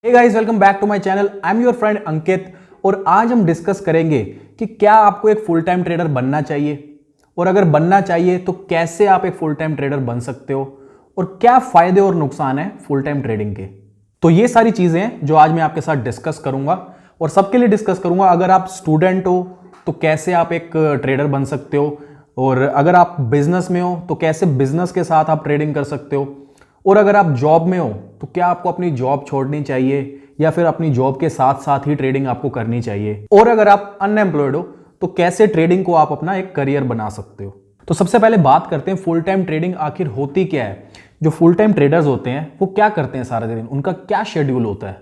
Hey guys, welcome back to my channel. I am your friend Ankit और आज हम discuss करेंगे कि क्या आपको एक फुल टाइम ट्रेडर बनना चाहिए और अगर बनना चाहिए तो कैसे आप एक फुल टाइम ट्रेडर बन सकते हो और क्या फायदे और नुकसान है फुल टाइम ट्रेडिंग के। तो ये सारी चीजें हैं जो आज मैं आपके साथ डिस्कस करूंगा और सबके लिए डिस्कस करूंगा। अगर आप स्टूडेंट हो तो कैसे आप एक ट्रेडर बन सकते हो, और अगर आप बिजनेस में हो तो कैसे बिजनेस के साथ आप ट्रेडिंग कर सकते हो, और अगर आप जॉब में हो तो क्या आपको अपनी जॉब छोड़नी चाहिए या फिर अपनी जॉब के साथ साथ ही ट्रेडिंग आपको करनी चाहिए, और अगर आप अनएम्प्लॉयड हो तो कैसे ट्रेडिंग को आप अपना एक करियर बना सकते हो। तो सबसे पहले बात करते हैं फुल टाइम ट्रेडिंग आखिर होती क्या है। जो फुल टाइम ट्रेडर्स होते हैं वो क्या करते हैं सारा दिन, उनका क्या शेड्यूल होता है।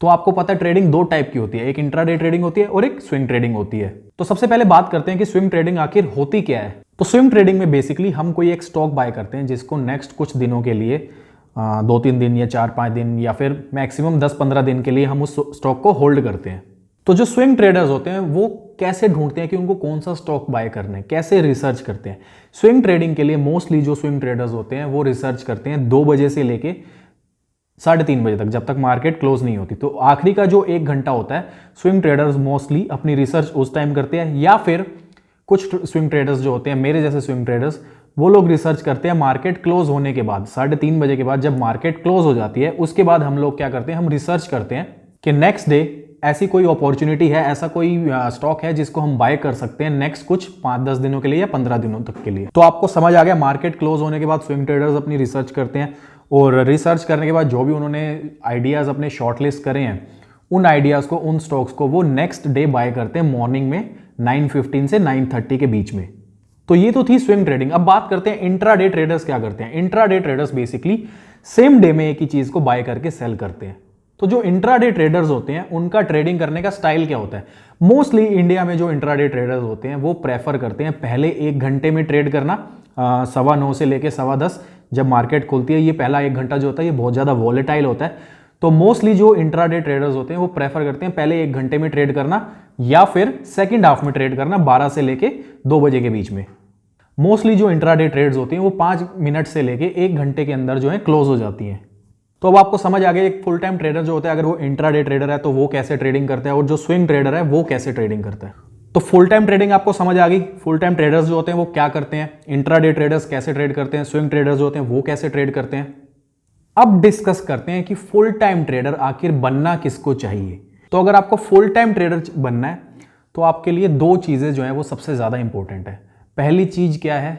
तो आपको पता है ट्रेडिंग दो टाइप की होती है, एक इंट्राडे ट्रेडिंग होती है और एक स्विंग ट्रेडिंग होती है। तो सबसे पहले बात करते हैं कि स्विंग ट्रेडिंग आखिर होती क्या है। तो स्विंग ट्रेडिंग में बेसिकली हम कोई एक स्टॉक बाय करते हैं जिसको नेक्स्ट कुछ दिनों के लिए 2-3 दिन या 4-5 दिन या फिर मैक्सिमम 10-15 दिन के लिए हम उस स्टॉक को होल्ड करते हैं। तो जो स्विंग ट्रेडर्स होते हैं वो कैसे ढूंढते हैं कि उनको कौन सा स्टॉक बाय करना है, कैसे रिसर्च करते हैं। स्विंग ट्रेडिंग के लिए मोस्टली जो स्विंग ट्रेडर्स होते हैं वो रिसर्च करते हैं 2 बजे से लेके 3:30 बजे तक, जब तक मार्केट क्लोज नहीं होती। तो आखिरी का जो 1 घंटा होता है स्विंग ट्रेडर्स मोस्टली अपनी रिसर्च उस टाइम करते हैं, या फिर कुछ स्विंग ट्रेडर्स जो होते हैं मेरे जैसे स्विंग ट्रेडर्स वो लोग रिसर्च करते हैं मार्केट क्लोज होने के बाद, 3:30 बजे के बाद जब मार्केट क्लोज हो जाती है उसके बाद हम लोग क्या करते हैं, हम रिसर्च करते हैं कि नेक्स्ट डे ऐसी कोई अपॉर्चुनिटी है, ऐसा कोई स्टॉक है जिसको हम बाय कर सकते हैं नेक्स्ट कुछ 5-10 दिनों के लिए या 15 दिनों तक के लिए। तो आपको समझ आ गया, मार्केट क्लोज होने के बाद स्विंग ट्रेडर्स अपनी रिसर्च करते हैं और रिसर्च करने के बाद जो भी उन्होंने आइडियाज अपने शॉर्टलिस्ट करे हैं उन आइडियाज को, उन स्टॉक्स को वो नेक्स्ट डे बाय करते हैं मॉर्निंग में 9:15 से 9:30 के बीच में। तो ये तो थी स्विंग ट्रेडिंग। अब बात करते हैं इंट्राडे ट्रेडर्स क्या करते हैं। Intraday traders basically same day में एक ही चीज को बाय करके सेल करते हैं। तो जो इंट्राडे ट्रेडर्स होते हैं उनका ट्रेडिंग करने का स्टाइल क्या होता है। मोस्टली इंडिया में जो इंट्राडे ट्रेडर्स होते हैं वो प्रेफर करते हैं पहले 1 घंटे में ट्रेड करना, 9:15 से लेके 10:15 जब मार्केट खुलती है। ये पहला 1 घंटा जो होता है ये बहुत ज्यादा वॉलेटाइल होता है। तो मोस्टली जो इंट्राडे ट्रेडर्स होते हैं वो प्रेफर करते हैं पहले 1 घंटे में ट्रेड करना या फिर सेकंड हाफ में ट्रेड करना 12 से लेके 2 बजे के बीच में। मोस्टली जो इंट्राडे ट्रेड्स होती हैं वो 5 मिनट से लेके 1 घंटे के अंदर जो है क्लोज हो जाती हैं। तो अब आपको समझ आ गया एक फुल टाइम ट्रेडर जो होता है अगर वो इंट्राडे ट्रेडर है तो वो कैसे ट्रेडिंग करता है और जो स्विंग ट्रेडर है वो कैसे ट्रेडिंग करता है। तो फुल टाइम ट्रेडिंग आपको समझ आ गई, फुल टाइम ट्रेडर्स जो होते हैं वो क्या करते हैं, इंट्राडे ट्रेडर्स कैसे ट्रेड करते हैं, स्विंग ट्रेडर्स जो होते हैं वो कैसे ट्रेड करते हैं। अब डिस्कस करते हैं कि फुल टाइम ट्रेडर आखिर बनना किसको चाहिए। तो अगर आपको फुल टाइम ट्रेडर बनना है तो आपके लिए 2 चीजें जो है वो सबसे ज्यादा इंपॉर्टेंट है। पहली चीज क्या है,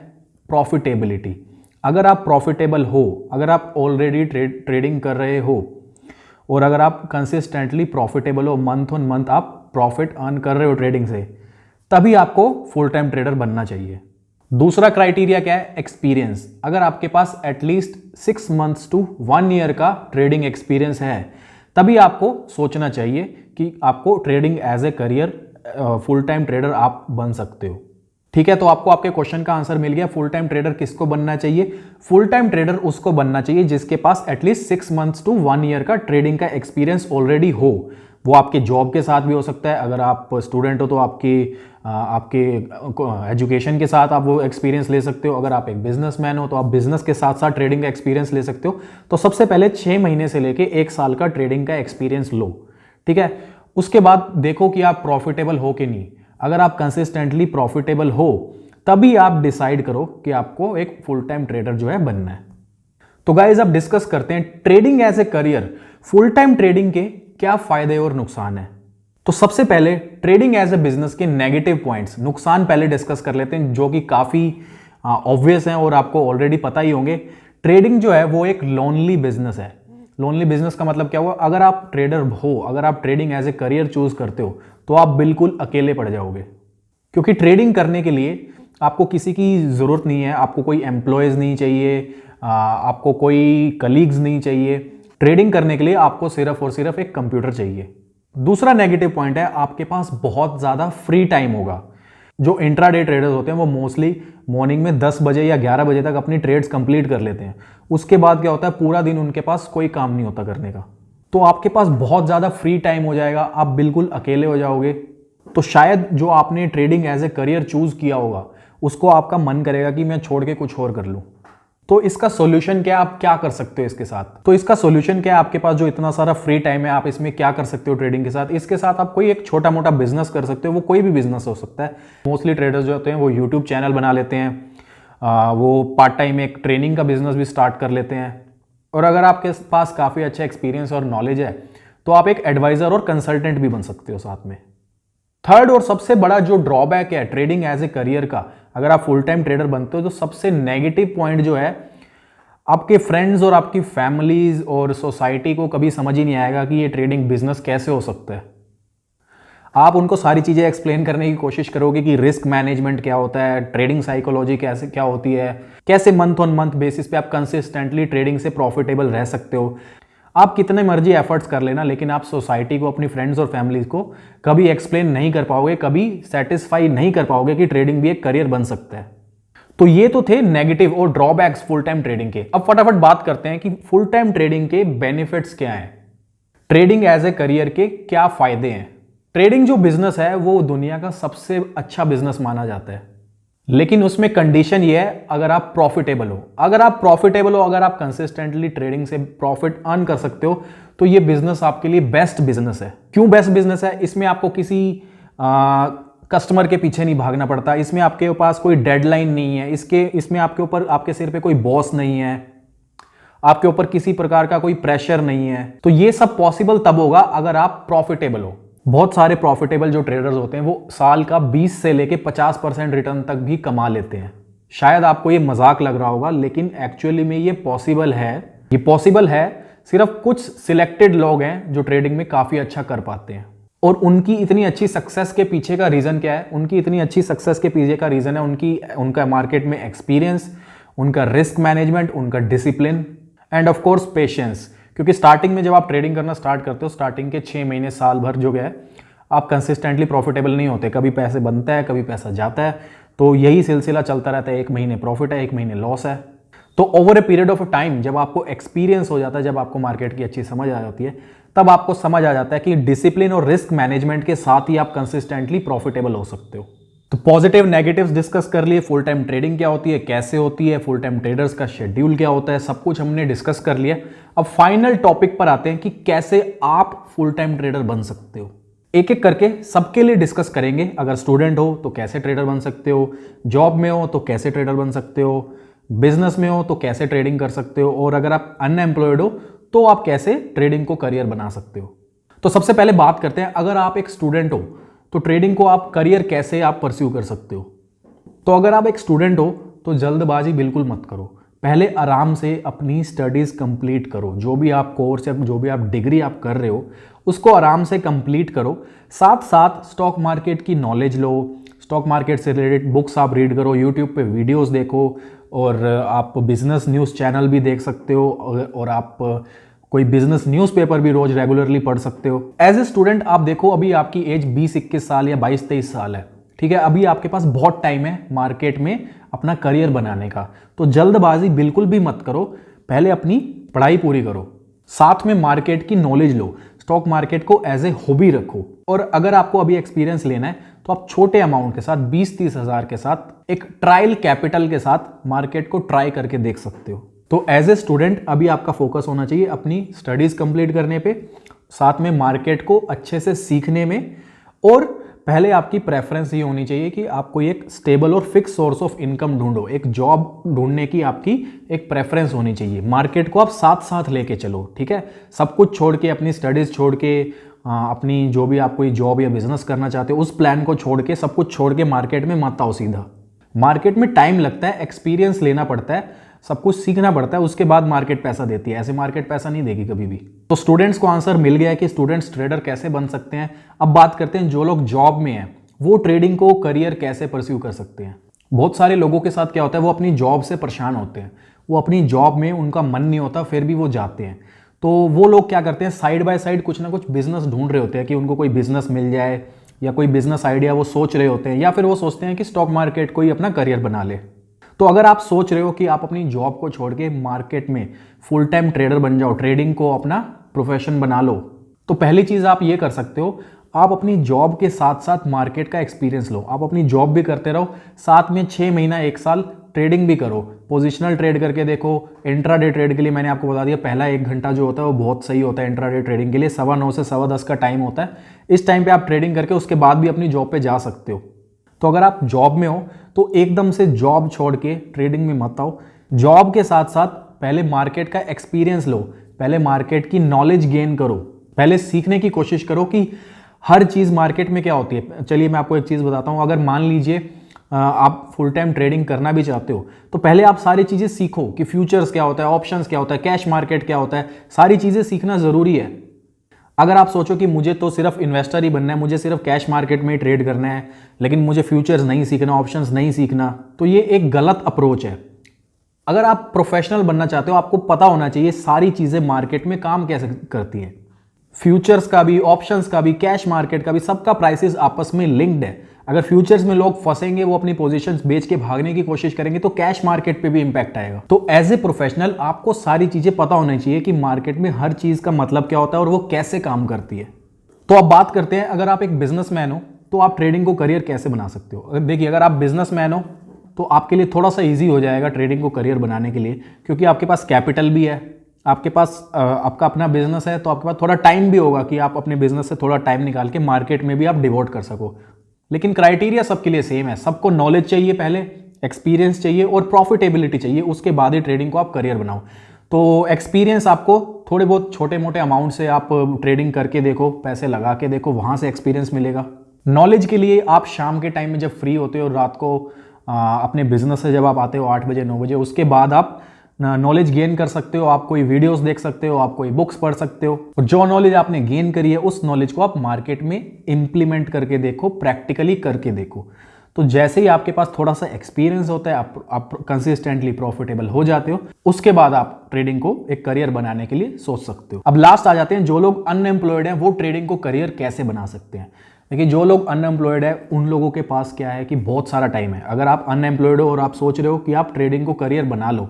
प्रॉफिटेबिलिटी। अगर आप प्रॉफिटेबल हो, अगर आप ऑलरेडी ट्रेडिंग कर रहे हो और अगर आप कंसिस्टेंटली प्रॉफिटेबल हो, मंथ ऑन मंथ आप प्रॉफिट अर्न कर रहे हो ट्रेडिंग से, तभी आपको फुल टाइम ट्रेडर बनना चाहिए। दूसरा क्राइटेरिया क्या है, एक्सपीरियंस। अगर आपके पास एटलीस्ट 6 मंथ्स टू 1 ईयर का ट्रेडिंग एक्सपीरियंस है तभी आपको सोचना चाहिए कि आपको trading as a career full time trader आप बन सकते हो। ठीक है, तो आपको आपके क्वेश्चन का आंसर मिल गया। फुल टाइम ट्रेडर किसको बनना चाहिए, फुल टाइम ट्रेडर उसको बनना चाहिए जिसके पास एटलीस्ट 6 मंथ्स टू 1 ईयर का ट्रेडिंग का एक्सपीरियंस ऑलरेडी हो। वो आपके जॉब के साथ भी हो सकता है, अगर आप स्टूडेंट हो तो आपके एजुकेशन के साथ आप वो एक्सपीरियंस ले सकते हो, अगर आप एक बिजनेसमैन हो तो आप बिजनेस के साथ साथ ट्रेडिंग का एक्सपीरियंस ले सकते हो। तो सबसे पहले 6 महीने से लेके 1 साल का ट्रेडिंग का एक्सपीरियंस लो। ठीक है, उसके बाद देखो कि आप प्रॉफिटेबल हो कि नहीं। अगर आप कंसिस्टेंटली प्रॉफिटेबल हो तभी आप डिसाइड करो कि आपको एक फुल टाइम ट्रेडर जो है बनना है। तो गाइस अब डिस्कस करते हैं trading as a career, full time trading के क्या फायदे और नुकसान है। तो सबसे पहले ट्रेडिंग एज ए बिजनेस के नेगेटिव पॉइंट्स, नुकसान पहले डिस्कस कर लेते हैं जो कि काफी ऑब्वियस हैं और आपको ऑलरेडी पता ही होंगे। ट्रेडिंग जो है वो एक लोनली बिजनेस है। लोनली बिजनेस का मतलब क्या हुआ, अगर आप ट्रेडर हो, अगर आप trading as a career choose करते हो तो आप बिल्कुल अकेले पड़ जाओगे, क्योंकि ट्रेडिंग करने के लिए आपको किसी की जरूरत नहीं है, आपको कोई एम्प्लॉयज नहीं चाहिए, आपको कोई कलीग्स नहीं चाहिए। ट्रेडिंग करने के लिए आपको सिर्फ और सिर्फ एक कंप्यूटर चाहिए। दूसरा नेगेटिव पॉइंट है आपके पास बहुत ज्यादा फ्री टाइम होगा। जो इंट्राडे ट्रेडर्स होते हैं वो मोस्टली मॉर्निंग में 10 बजे या 11 बजे तक अपनी ट्रेड्स कंप्लीट कर लेते हैं। उसके बाद क्या होता है, पूरा दिन उनके पास कोई काम नहीं होता करने का। तो आपके पास बहुत ज्यादा फ्री टाइम हो जाएगा, आप बिल्कुल अकेले हो जाओगे। तो शायद जो आपने trading as a career choose किया होगा उसको आपका मन करेगा कि मैं छोड़ के कुछ और कर लूं। तो इसका सॉल्यूशन क्या, आप क्या कर सकते हो इसके साथ? तो इसका सॉल्यूशन क्या है, आपके पास जो इतना सारा फ्री टाइम है आप इसमें क्या कर सकते हो ट्रेडिंग के साथ? इसके साथ आप कोई एक छोटा मोटा बिजनेस कर सकते हो, वो कोई भी बिजनेस हो सकता है। मोस्टली ट्रेडर्स जो होते हैं वो यूट्यूब चैनल बना लेते हैं, वो पार्ट टाइम एक ट्रेनिंग का बिजनेस भी स्टार्ट कर लेते हैं। और अगर आपके पास काफ़ी अच्छा एक्सपीरियंस और नॉलेज है तो आप एक एडवाइजर और कंसल्टेंट भी बन सकते हो साथ में। थर्ड और सबसे बड़ा जो ड्रॉबैक है ट्रेडिंग एज ए करियर का, अगर आप फुल टाइम ट्रेडर बनते हो तो सबसे नेगेटिव पॉइंट जो है, आपके फ्रेंड्स और आपकी फैमिलीज और सोसाइटी को कभी समझ ही नहीं आएगा कि ये ट्रेडिंग बिजनेस कैसे हो सकता है। आप उनको सारी चीज़ें एक्सप्लेन करने की कोशिश करोगे कि रिस्क मैनेजमेंट क्या होता है, ट्रेडिंग साइकोलॉजी कैसे क्या होती है, कैसे मंथ ऑन मंथ बेसिस पे आप कंसिस्टेंटली ट्रेडिंग से प्रॉफिटेबल रह सकते हो। आप कितने मर्जी एफर्ट्स कर लेना, लेकिन आप सोसाइटी को, अपनी फ्रेंड्स और फैमिली को कभी एक्सप्लेन नहीं कर पाओगे, कभी सेटिस्फाई नहीं कर पाओगे कि ट्रेडिंग भी एक करियर बन सकता है। तो ये तो थे नेगेटिव और ड्रॉबैक्स फुल टाइम ट्रेडिंग के। अब फटाफट बात करते हैं कि फुल टाइम ट्रेडिंग के बेनिफिट्स क्या हैं, ट्रेडिंग एज ए करियर के क्या फायदे हैं। ट्रेडिंग जो बिजनेस है वो दुनिया का सबसे अच्छा बिजनेस माना जाता है, लेकिन उसमें कंडीशन ये है, अगर आप प्रॉफिटेबल हो। अगर आप प्रॉफिटेबल हो, अगर आप कंसिस्टेंटली ट्रेडिंग से प्रॉफिट अर्न कर सकते हो, तो ये बिजनेस आपके लिए बेस्ट बिजनेस है। क्यों बेस्ट बिजनेस है? इसमें आपको किसी कस्टमर के पीछे नहीं भागना पड़ता, इसमें आपके पास कोई डेडलाइन नहीं है, इसमें आपके ऊपर, आपके सिर पे कोई बॉस नहीं है, आपके ऊपर किसी प्रकार का कोई प्रेशर नहीं है। तो ये सब पॉसिबल तब होगा अगर आप प्रॉफिटेबल हो। बहुत सारे प्रॉफिटेबल जो ट्रेडर्स होते हैं वो साल का 20 से लेके 50% रिटर्न तक भी कमा लेते हैं। शायद आपको ये मजाक लग रहा होगा, लेकिन एक्चुअली में ये पॉसिबल है। ये पॉसिबल है, सिर्फ कुछ सिलेक्टेड लोग हैं जो ट्रेडिंग में काफ़ी अच्छा कर पाते हैं। और उनकी इतनी अच्छी सक्सेस के पीछे का रीज़न क्या है? उनकी इतनी अच्छी सक्सेस के पीछे का रीज़न है उनका मार्केट में एक्सपीरियंस, उनका रिस्क मैनेजमेंट, उनका discipline end of course patience. क्योंकि स्टार्टिंग में जब आप ट्रेडिंग करना स्टार्ट करते हो, स्टार्टिंग के 6 महीने, साल भर जो है, आप कंसिस्टेंटली प्रॉफिटेबल नहीं होते। कभी पैसे बनता है, कभी पैसा जाता है, तो यही सिलसिला चलता रहता है। 1 महीने प्रॉफिट है, 1 महीने लॉस है। तो over a period of time जब आपको एक्सपीरियंस हो जाता है, जब आपको मार्केट की अच्छी समझ आ जाती है, तब आपको समझ आ जाता है कि डिसिप्लिन और रिस्क मैनेजमेंट के साथ ही आप कंसिस्टेंटली प्रॉफिटेबल हो सकते हो। तो पॉजिटिव नेगेटिव्स डिस्कस कर लिए, फुल टाइम ट्रेडिंग क्या होती है, कैसे होती है, फुल टाइम ट्रेडर्स का शेड्यूल क्या होता है, सब कुछ हमने डिस्कस कर लिया। अब फाइनल टॉपिक पर आते हैं कि कैसे आप फुल टाइम ट्रेडर बन सकते हो। एक एक करके सबके लिए डिस्कस करेंगे। अगर स्टूडेंट हो तो कैसे ट्रेडर बन सकते हो, जॉब में हो तो कैसे ट्रेडर बन सकते हो, बिजनेस में हो तो कैसे ट्रेडिंग कर सकते हो, और अगर आप अनएम्प्लॉयड हो तो आप कैसे ट्रेडिंग को करियर बना सकते हो। तो सबसे पहले बात करते हैं, अगर आप एक स्टूडेंट हो तो ट्रेडिंग को आप करियर कैसे आप परस्यू कर सकते हो। तो अगर आप एक स्टूडेंट हो तो जल्दबाजी बिल्कुल मत करो, पहले आराम से अपनी स्टडीज कंप्लीट करो। जो भी आप कोर्स या जो भी आप डिग्री आप कर रहे हो उसको आराम से कंप्लीट करो। साथ साथ स्टॉक मार्केट की नॉलेज लो, स्टॉक मार्केट से रिलेटेड बुक्स आप रीड करो, यूट्यूब पे वीडियोस देखो, और आप बिजनेस न्यूज़ चैनल भी देख सकते हो, और आप कोई बिजनेस न्यूज़पेपर भी रोज रेगुलरली पढ़ सकते हो। एज ए स्टूडेंट आप देखो, अभी आपकी एज 20-21 साल या 22-23 साल है, ठीक है। अभी आपके पास बहुत टाइम है मार्केट में अपना करियर बनाने का। तो जल्दबाजी बिल्कुल भी मत करो, पहले अपनी पढ़ाई पूरी करो, साथ में मार्केट की नॉलेज लो, स्टॉक मार्केट को एज ए हॉबी रखो। और अगर आपको अभी एक्सपीरियंस लेना है तो आप छोटे अमाउंट के साथ 20-30 हज़ार के साथ एक ट्रायल कैपिटल के साथ मार्केट को ट्राई करके देख सकते हो। तो एज ए स्टूडेंट अभी आपका फोकस होना चाहिए अपनी स्टडीज कंप्लीट करने पे, साथ में मार्केट को अच्छे से सीखने में, और पहले आपकी प्रेफरेंस ये होनी चाहिए कि आप कोई एक स्टेबल और फिक्स सोर्स ऑफ इनकम ढूंढो। एक जॉब ढूंढने की आपकी एक प्रेफरेंस होनी चाहिए। मार्केट को आप साथ साथ लेके चलो, ठीक है। सब कुछ छोड़ के, अपनी स्टडीज छोड़ के, अपनी जो भी आप कोई जॉब या बिजनेस करना चाहते हो उस प्लान को छोड़ के, सब कुछ छोड़ के मार्केट में मत आओ सीधा। मार्केट में टाइम लगता है, एक्सपीरियंस लेना पड़ता है, सब कुछ सीखना पड़ता है, उसके बाद मार्केट पैसा देती है। ऐसे मार्केट पैसा नहीं देगी कभी भी। तो स्टूडेंट्स को आंसर मिल गया है कि स्टूडेंट्स ट्रेडर कैसे बन सकते हैं। अब बात करते हैं जो लोग जॉब में हैं, वो ट्रेडिंग को करियर कैसे परस्यू कर सकते हैं। बहुत सारे लोगों के साथ क्या होता है, वो अपनी जॉब से परेशान होते हैं, वो अपनी जॉब में उनका मन नहीं होता, फिर भी वो जाते हैं। तो वो लोग क्या करते हैं, साइड बाय साइड कुछ ना कुछ बिजनेस ढूंढ रहे होते हैं कि उनको कोई बिजनेस मिल जाए, या कोई बिजनेस आइडिया वो सोच रहे होते हैं, या फिर वो सोचते हैं कि स्टॉक मार्केट को ही अपना करियर बना ले। तो अगर आप सोच रहे हो कि आप अपनी जॉब को छोड़ के मार्केट में फुल टाइम ट्रेडर बन जाओ, ट्रेडिंग को अपना प्रोफेशन बना लो, तो पहली चीज आप ये कर सकते हो, आप अपनी जॉब के साथ साथ मार्केट का एक्सपीरियंस लो। आप अपनी जॉब भी करते रहो, साथ में 6 महीना 1 साल ट्रेडिंग भी करो, पोजिशनल ट्रेड करके देखो। इंट्राडे ट्रेड के लिए मैंने आपको बता दिया, पहला 1 घंटा जो होता है वो बहुत सही होता है इंट्राडे ट्रेडिंग के लिए। 9:15 से 10:15 का टाइम होता है। इस टाइम पे आप ट्रेडिंग करके उसके बाद भी अपनी जॉब पे जा सकते हो। तो अगर आप जॉब में हो तो एकदम से जॉब छोड़ के ट्रेडिंग में मत आओ। जॉब के साथ साथ पहले मार्केट का एक्सपीरियंस लो, पहले मार्केट की नॉलेज गेन करो, पहले सीखने की कोशिश करो कि हर चीज़ मार्केट में क्या होती है। चलिए मैं आपको एक चीज़ बताता हूँ। अगर मान लीजिए आप फुल टाइम ट्रेडिंग करना भी चाहते हो तो पहले आप सारी चीज़ें सीखो कि फ्यूचर्स क्या होता है, ऑप्शंस क्या होता है, कैश मार्केट क्या होता है। सारी चीज़ें सीखना ज़रूरी है। अगर आप सोचो कि मुझे तो सिर्फ इन्वेस्टर ही बनना है, मुझे सिर्फ कैश मार्केट में ही ट्रेड करना है, लेकिन मुझे फ्यूचर्स नहीं सीखना, ऑप्शंस नहीं सीखना, तो ये एक गलत अप्रोच है। अगर आप प्रोफेशनल बनना चाहते हो, आपको पता होना चाहिए सारी चीज़ें मार्केट में काम कैसे करती है। फ्यूचर्स का भी, ऑप्शंस का भी, कैश मार्केट का भी, सबका प्राइसेस आपस में लिंक्ड है। अगर फ्यूचर्स में लोग फंसेंगे, वो अपनी पोजीशंस बेच के भागने की कोशिश करेंगे, तो कैश मार्केट पे भी इंपैक्ट आएगा। तो एज ए प्रोफेशनल आपको सारी चीजें पता होनी चाहिए कि मार्केट में हर चीज का मतलब क्या होता है और वो कैसे काम करती है। तो अब बात करते हैं, अगर आप एक बिजनेसमैन हो तो आप ट्रेडिंग को करियर कैसे बना सकते हो। देखिए, अगर आप बिजनेसमैन हो तो आपके लिए थोड़ा सा ईजी हो जाएगा ट्रेडिंग को करियर बनाने के लिए, क्योंकि आपके पास कैपिटल भी है, आपके पास आपका अपना बिजनेस है, तो आपके पास थोड़ा टाइम भी होगा कि आप अपने बिजनेस से थोड़ा टाइम निकाल के मार्केट में भी आप डिवोट कर सको। लेकिन क्राइटेरिया सबके लिए सेम है। सबको नॉलेज चाहिए, पहले एक्सपीरियंस चाहिए और प्रॉफिटेबिलिटी चाहिए, उसके बाद ही ट्रेडिंग को आप करियर बनाओ। तो एक्सपीरियंस आपको थोड़े बहुत छोटे मोटे अमाउंट से आप ट्रेडिंग करके देखो, पैसे लगा के देखो, वहाँ से एक्सपीरियंस मिलेगा। नॉलेज के लिए आप शाम के टाइम में जब फ्री होते हो, रात को अपने बिजनेस से जब आप आते हो 8 बजे 9 बजे, उसके बाद आप नॉलेज गेन कर सकते हो। आप कोई वीडियोस देख सकते हो, आप कोई बुक्स पढ़ सकते हो, और जो नॉलेज आपने गेन करी है उस नॉलेज को आप मार्केट में इंप्लीमेंट करके देखो, प्रैक्टिकली करके देखो। तो जैसे ही आपके पास थोड़ा सा एक्सपीरियंस होता है, आप कंसिस्टेंटली प्रॉफिटेबल हो जाते हो, उसके बाद आप ट्रेडिंग को एक करियर बनाने के लिए सोच सकते हो। अब लास्ट आ जाते हैं, जो लोग अनएम्प्लॉयड हैं वो ट्रेडिंग को करियर कैसे बना सकते हैं। देखिए, जो लोग अनएम्प्लॉयड है उन लोगों के पास क्या है कि बहुत सारा टाइम है। अगर आप अनएम्प्लॉयड हो और आप सोच रहे हो कि आप ट्रेडिंग को करियर बना लो,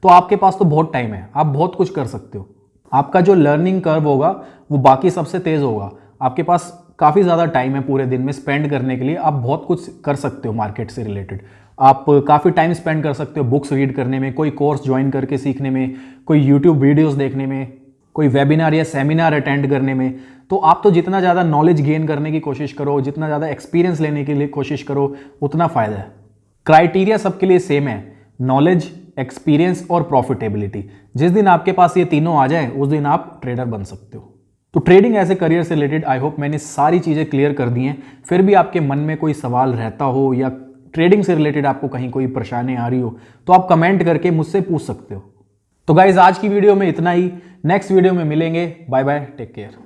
तो आपके पास तो बहुत टाइम है, आप बहुत कुछ कर सकते हो। आपका जो लर्निंग कर्व होगा वो बाकी सबसे तेज होगा। आपके पास काफ़ी ज़्यादा टाइम है पूरे दिन में स्पेंड करने के लिए, आप बहुत कुछ कर सकते हो मार्केट से रिलेटेड। आप काफ़ी टाइम स्पेंड कर सकते हो बुक्स रीड करने में, कोई कोर्स ज्वाइन करके सीखने में, कोई यूट्यूब वीडियोज़ देखने में, कोई वेबिनार या सेमिनार अटेंड करने में। तो आप तो जितना ज़्यादा नॉलेज गेन करने की कोशिश करो, जितना ज़्यादा एक्सपीरियंस लेने के लिए कोशिश करो, उतना फ़ायदा है। क्राइटेरिया सबके लिए सेम है, नॉलेज, एक्सपीरियंस और प्रॉफिटेबिलिटी। जिस दिन आपके पास ये तीनों आ जाए उस दिन आप ट्रेडर बन सकते हो। तो ट्रेडिंग ऐसे करियर से रिलेटेड आई होप मैंने सारी चीज़ें क्लियर कर दी हैं। फिर भी आपके मन में कोई सवाल रहता हो या ट्रेडिंग से रिलेटेड आपको कहीं कोई परेशानी आ रही हो तो आप कमेंट करके मुझसे पूछ सकते हो। तो गाइज, आज की वीडियो में इतना ही। नेक्स्ट वीडियो में मिलेंगे। Bye bye, take care.